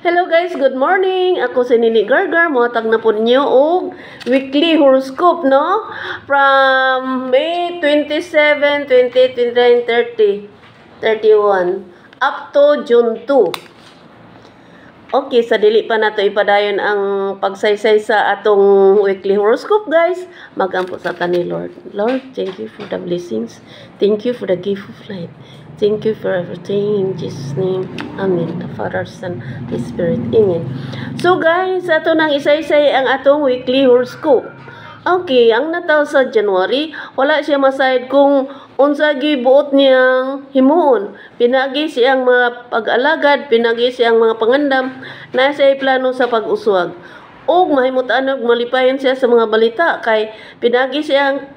Hello guys, good morning. Ako si Nini Gargar. Muhatag na po ninyo og weekly horoscope, no? From May 27, 28, 29, 30, 31 up to June 2. Okay, sa dili pa nato ipadayon ang pagsaysay sa atong weekly horoscope, guys. Magampo sa tani, Lord. Lord, thank you for the blessings. Thank you for the gift of life. Thank you for everything in Jesus' name. Amen. The Father, Son, the Spirit. Amen. So guys, ato nang isaysay ang atong weekly horoscope. Okay, ang nataw sa January, wala siya masayad kung unsa gibuot niyang himuon. Pinagi siyang mga pag-alagad, pinagi siyang mga pangandam, na siya'y plano sa pag-uswag. O mahimutan og malipayon siya sa mga balita, kay pinagi siyang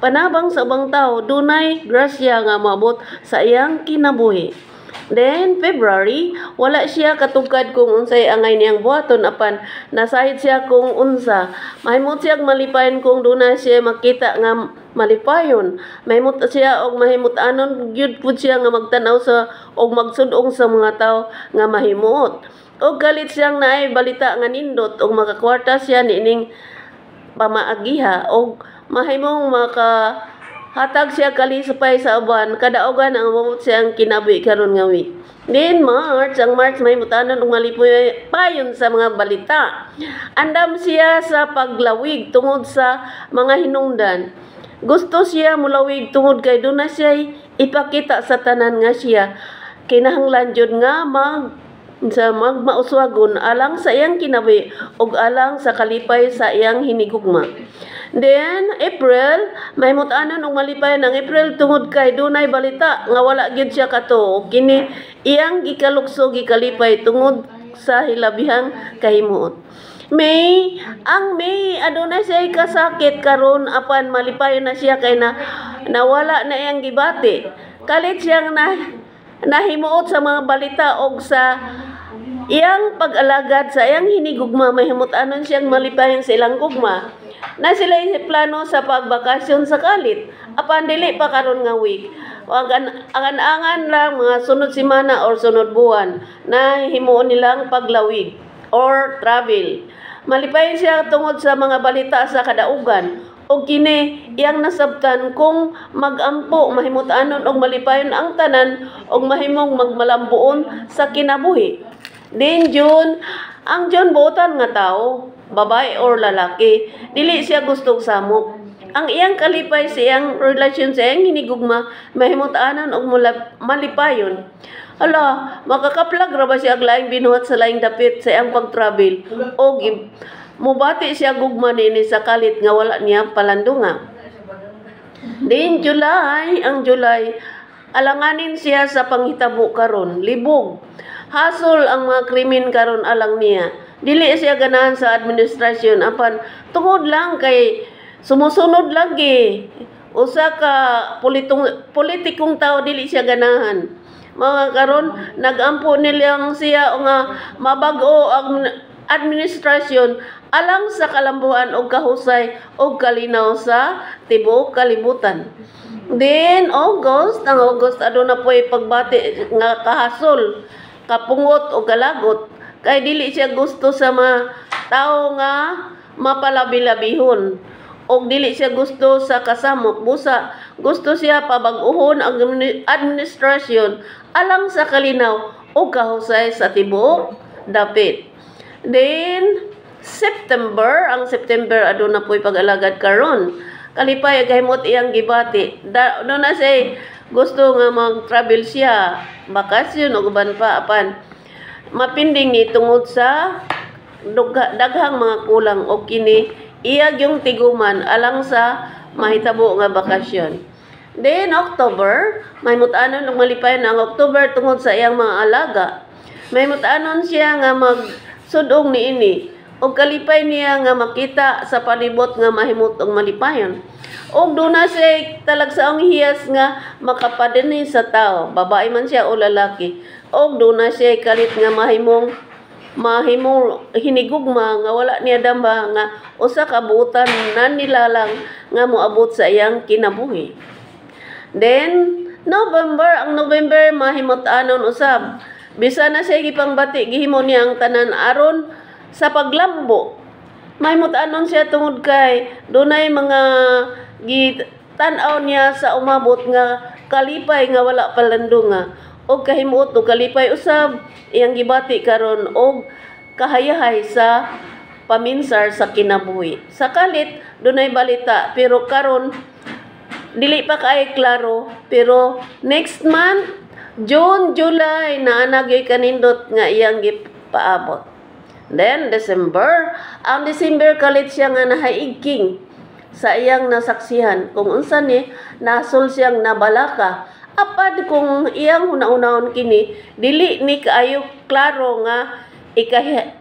panabang sa ubang tao, dunay grasya nga maabot sa iyang kinabuhi. Then, February, wala siya katugkad kung unsay angay niyang buhaton, apan nasahid siya kung unsa. Mahimot siya malipayon kung dunay siya makita nga malipayon. Mahimot siya og mahimut-anon gyud pud siya nga magtanaw sa og magsudong sa mga tao nga mahimot. Og galit siyang naay balita nga nindot og makakwarta siya nining pamaagiha og mahimong hatag siya kalisupay sa uban, kadaugan ang mamut siyang kinabuhi karon nga week. Then March, ang March may mutanon og malipoy payon sa mga balita. Andam siya sa paglawig tungod sa mga hinungdan. Gusto siya mulawig tungod kay duna siya ipakita sa tanan nga siya kinahanglan jud nga magmauswagon alang sa iyang kinabuhi ug alang sa kalipay sa iyang hinigugma. Then, April, may mutanan og malipay ng April tungod kay dunay balita nga wala gyud siya kato. Kini iyang gikalukso gikalipay tungod sa hilabihang kahimuot. May adunay siya kasakit karon apan malipay na siya kay nawala na iyang gibati. Kalit siyang nahimuot sa mga balita og sa iyang pag-alagad sa iyang hinigugma, mahimut-anon siyang malipayon sa ilang gugma. Na sila plano sa pagbakasyon sa kalit, apan dili pa karon nga week. Angan-angan lang mga sunod semana or sunod buwan na himuon nilang paglawig or travel. Malipayon siya tungod sa mga balita sa kadaugan. O kini iyang nasabtan kung magampo, mahimut-anon og malipayon ang tanan og mahimong magmalambuon sa kinabuhi. Then June, ang June buotan nga tao, babae or lalaki, dili siya gustong samok. Ang iyang kalipay sa iyang relasyon sa iyang hinigugma, mahimut-anon og malipayon. Ala, makakaplag ra ba siya og laing binuhat sa laing dapit sa iyang pag-travel og mubati siya gugma nini sa kalit nga wala niya palandunga. Then July, ang July, alanganin siya sa panghitabo karon, libog. Hasol ang mga krimen karon alang niya. Dili siya ganahan sa administrasyon apan tungod lang kay sumusunod lagi. Usa ka politikong tao dili siya ganahan. Mga karon nagampo nilang siya nga mabago ang administrasyon alang sa kalambuan og kahusay og kalinaw sa tibuok kalibutan. Then August, ang August aduna po'y pagbati nga kahasol, kapungot o galagot, kay dili siya gusto sa mga tao nga mapalabi-labihon o dili siya gusto sa kasamok. Busa, gusto siya pabag-uhon ang administrasyon alang sa kalinaw o kahusay sa tibuok dapit. Then September, ang September aduna po'y pag-alagad karon. Kalipay gahimot iyang gibati. Doon na siya gusto nga mag-travel siya, bakasyon o guban pa apan mapinding ni tungod sa daghang mga kulang o kini iyag yung tiguman alang sa mahitabo nga bakasyon. Then October, may mutanon og malipayon ang October tungod sa iyang mga alaga. May mutanon siya nga magsudong niini og kalipay niya nga makita sa palibot nga mahimot og malipayon. Og duna siya talagsaong hiyas nga makapadini sa tao, babae man siya o lalaki. Og duna siya kalit nga mahimong hinigugma nga wala niya damba nga usa ka buutan na nilalang nga moabot sa iyang kinabuhi. Then November, ang November mahimot-anon usab Bisa na siya gipangbati gihimo niya ang tanan aron sa paglambo. May mutanon siya tungod kay dunay mga gitanaw niya sa umabot nga kalipay nga wala palandunga og kahimuot og kalipay usab iyang gibati karon og kahayahay sa paminsar sa kinabuhi. Sa kalit dunay balita pero karon dili pa kay klaro pero next month June, July na nagyoy kanindot nga iyang gipaabot. Then December, ang December kalit siya nga nahaigking sa iyang nasaksihan kung unsa ni nasol siyang nabalaka. Apad kung iyang hunaunahon kini dili ni kaayo klaro nga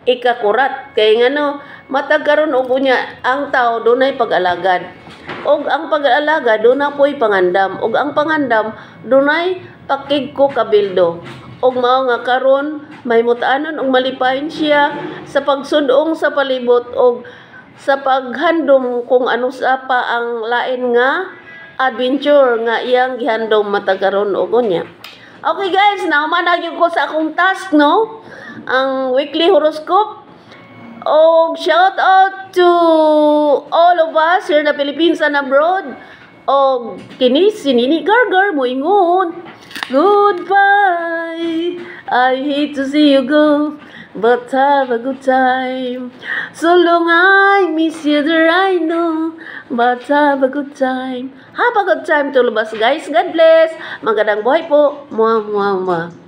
ikakurat kay ngano matag karon og unya ang tao dunay pag-alagad. Og ang pag-alaga duna po'y pangandam og ang pangandam dunay pakigko kabildo. Og mao nga karon may mutaanon og malipayon siya sa pagsudong sa palibot og sa paghandom kung ano sa pa ang lain nga adventure nga iyang gihandom matag karon og unya. Okay guys, nahuman na gyud ko sa akong task no, ang weekly horoscope. Oh, shout out to all of us here in the Philippines and abroad. Oh, kini si Nini Gargar moingon. Goodbye. I hate to see you go, but have a good time. So long I miss you there I know, but have a good time. Have a good time to lubas guys. God bless. Magandang buhay po. Mwah, mwah, mwah.